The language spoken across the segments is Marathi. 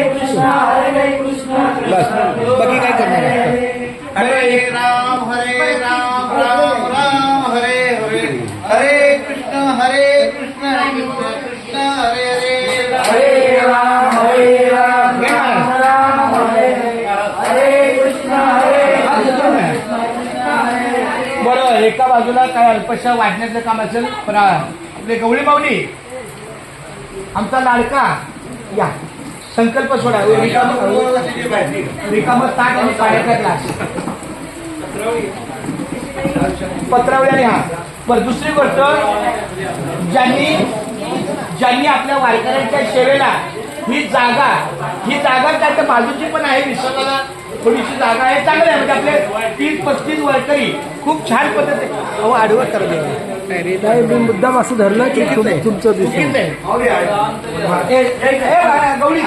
बस बाकी काय करणार आहे? हरे राम राम राम हरे हरे हरे कृष्ण कृष्ण कृष्ण हरे हरे हरे राम राम हरे कृष्ण बरं, एका बाजूला काय अल्पशा वाढण्याचं काम असेल, पण आपले गवळी माऊली आमचा लाडका या संकल्प सोडा. रिकामं ताट आणि पाण्याचा ग्लास पत्रावळी आणि हा. बरं, दुसरी गोष्ट, ज्यांनी आपल्या वारकऱ्यांच्या सेवेला ही जागा त्याच्या बाजूची पण आहे, विसरला थोडीशी जागा आहे, चांगलं आहे. म्हणजे आपले 30-35 वारकरी खूप छान पद्धतीने आडवं करत मुद्दाम असं धरलं की तुमचं गौरी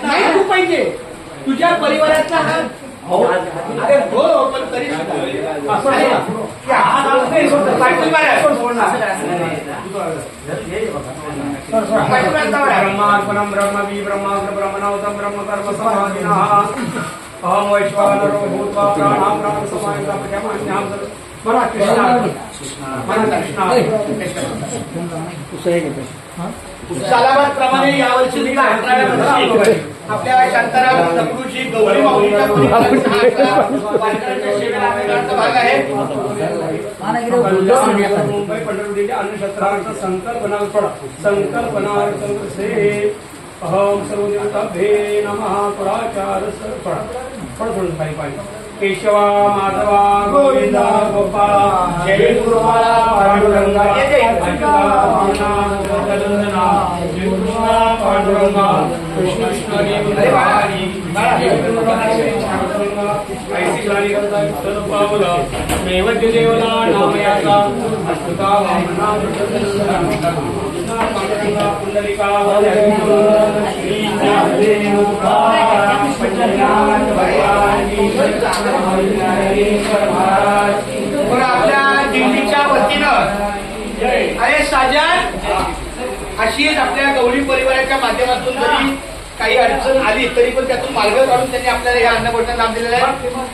नाही तू पाहिजे तुझ्या परिवाराचा हा. अरे हो, पण तरी ब्रह्मार्पणम ब्रह्मवी ब्रह्माग्र ब्रह्मणावतम ब्रह्म कर्म समाधिनः अहम वैश्वानरो भूत्वा प्राणां प्राण समायुक्ता प्रजामान्यां मला कृष्णा सालाबाद प्रमाणे यावर्षी 18व्या वर्षी आपल्या शांताराम दगडूजी गवळी माऊलीच्या भाग आहे. मुंबई पंढरपूरच्या अन्नक्षेत्रार्थ संकल्पनार्थ से अहम सर्वदेवताभ्ये नमः. पुराचार केशवा माधवा गोविंदा गोपाळा जय गुरुवाला पांडुरंगा जय कृष्णा पांडुरंगा कृष्ण कृष्ण नैवेद्य देवला नामयाचा अस्तुता पांडुरंगा पुंडलिका आपल्या दिल्लीच्या वतीनं अरे साजन अशीच आपल्या गवळी परिवाराच्या माध्यमातून जरी काही अडचण आली तरी पण त्यातून मार्ग काढून त्यांनी आपल्याला या अन्नभोजन लाभ दिलेला आहे.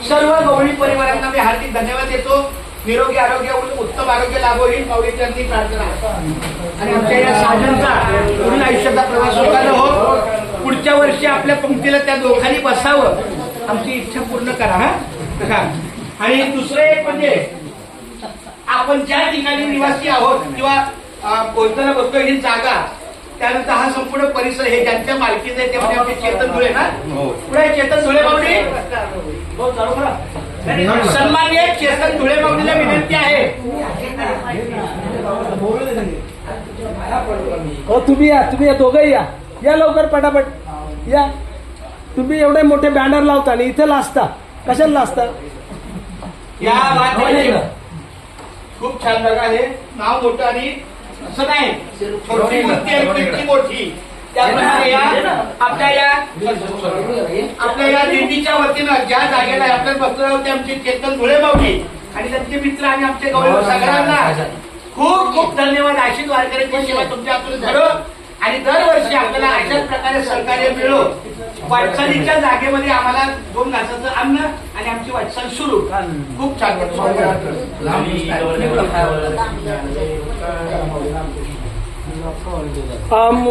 सर्व गवळी परिवारांना मी हार्दिक धन्यवाद देतो. निरोगी आरोग्य, उत्तम आरोग्य लाभो ही माऊलीची प्रार्थना आणि आमच्या या साजनचा पुढील आयुष्याचा प्रवास सुखाने हो. पुढच्या वर्षी आपल्या पंक्तीला त्या दोघांनी बसावं आमची इच्छा पूर्ण करा. हा. आणि दुसरं एक म्हणजे आपण ज्या ठिकाणी निवासी आहोत किंवा पोहोचताना बसतो ही जागा, त्यानंतर हा संपूर्ण परिसर हे ज्यांच्या मालकीचं आहे ते म्हणजे आपले चेतन धुळे ना. पुढे चेतन धुळे माऊली सन्माननीय चेतन धुळे माऊलीला विनंती आहे. तुम्ही या दोघंही या लवकर पटापट या. तुम्ही एवढे मोठे बॅनर लावता आणि इथे लाजता, कशाला लाजता? या खूप छान जागा आहे. नाव मोठं आणि असं नाही, छोटी मूर्ती आणि कीर्ती मोठी. त्याप्रमाणे आपल्या या दिंडीच्या वतीनं ज्या जागेला आपण बसलो आहोत ते आमचे चेतन धुळे माऊली आणि त्यांचे मित्र आणि आमचे गौरव सगळ्यांना खूप खूप धन्यवाद. अशीच वारकऱ्यांची सेवा तुमच्या हातून घडो आणि दरवर्षी आपल्याला अशाच प्रकारे सहकार्य मिळो. वाटचालीच्या जागेमध्ये आम्हाला 2 घासाचं अन्न आणि आमची वाटचाल सुरू. खूप छान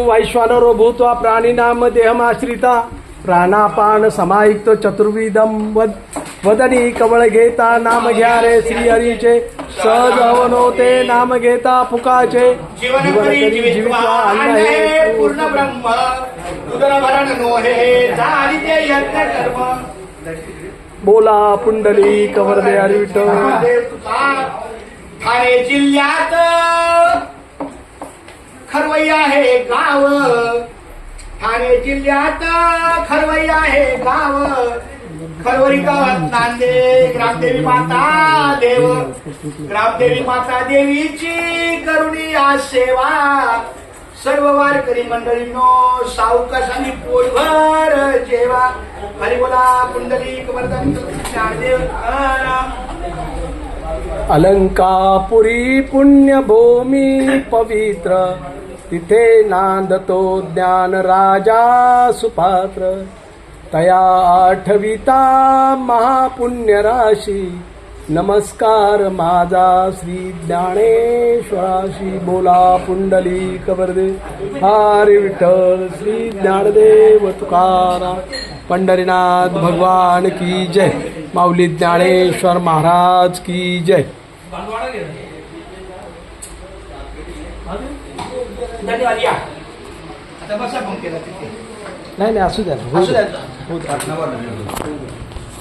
वैश्वानरो भूत्वा प्राणिनाम देहमाश्रिता प्राणापान समायुक्त चतुर्विधम वदनी कवळ घेता नाम घ्या रे श्री हरीचे सहज हवनोते नाम घेता फुकाचे जीवन करी जीवित्वा अन्ने पूर्ण ब्रह्म उदर भरण नोहे झाली ते यज्ञ कर्म. बोला पुंडली कवरदे हरिविठ. ठाणे जिल्ह्यात खरवैया हे गाव, ठाणे जिल्ह्यात खरवैया हे गाव, खरवरी गावात नांदे ग्रामदेवी माता देव, ग्रामदेवी माता देवीची करुणी आज सेवा. सर्व वारकरी मंडळींनो सावकाशाने पोटभर जेवा. हरिबोला पुंडलिक वरदान ज्ञानदेव. अलंकापुरी पुण्यभूमी पवित्र तिथे नांदतो ज्ञान राजा सुपात्र तया आठविता महापुण्य राशी नमस्कार माझा श्री ज्ञानेश्वराशी बोला पुंडली कबरदे हरी विठ्ठल श्री ज्ञानदेव तुकाराम पंढरीनाथ भगवान की जय माऊली ज्ञानेश्वर महाराज की जय. धन्यवाद. या आता बसा फोन केला तिथे. नाही असू द्या असू द्या.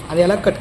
आणि याला कट